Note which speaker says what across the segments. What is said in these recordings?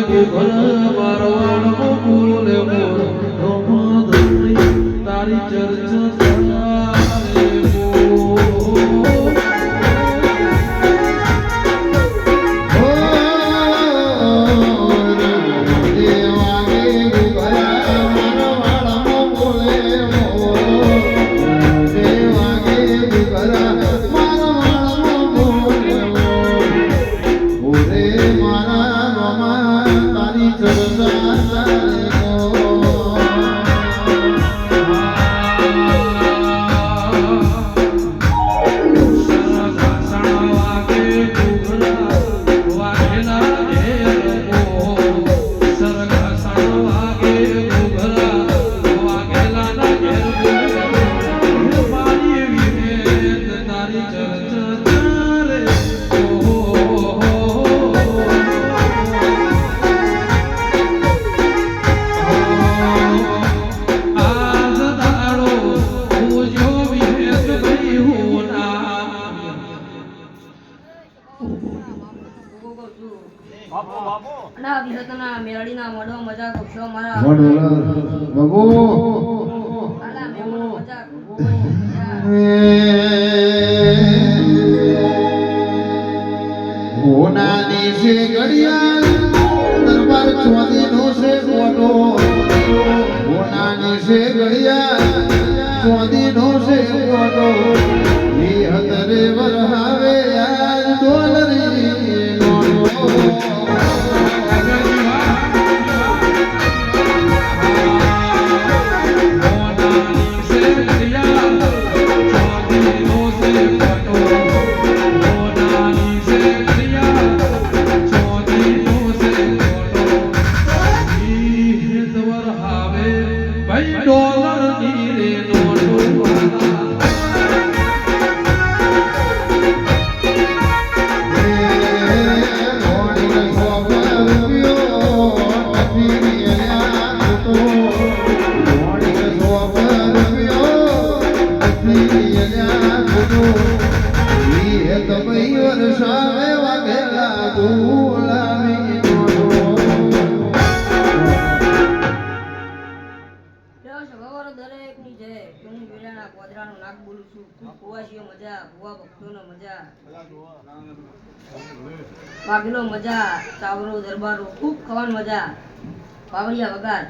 Speaker 1: ઘર મારવાડો બોલે મોર તારી ચર્ચા
Speaker 2: મેળડીના મોઢો મજાક ઉઠ્યો મારા
Speaker 3: બાબુ
Speaker 2: આલા મેમનો મજાક
Speaker 3: હોનાની છે ઘડિયાળ દરબાર ચોદી નો છે કોટો હોનાની છે ઘડિયાળ ચોદી નો છે કોટો ઈ હતરે વરહાવે આજ ડોલરી નોટો
Speaker 2: વાઘનો મજા ચાવરો દરબારો ખૂબ ખવાની મજા પાવડિયા વગાર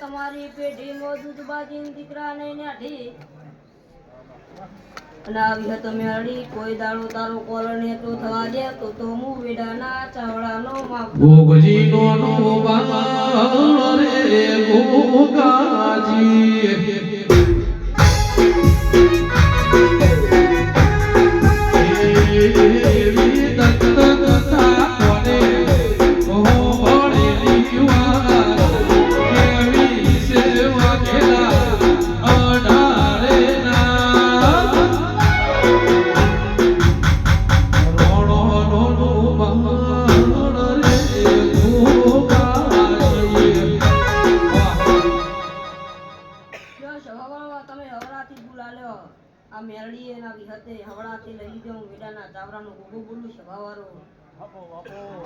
Speaker 2: તમારી પેઢીમાં દૂધ બાજીને દીકરા ને નાઠી અને આવી હતો મેળી કોઈ દાડો તારો કોલને તો થવા દે તો હું વેડાના ચાવડાનો માપ
Speaker 1: ભોગજી નો બાળ રે ભોગાજી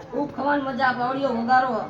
Speaker 2: ખૂબ ખવાન મજા પાવડીઓ વગારો
Speaker 3: વાહ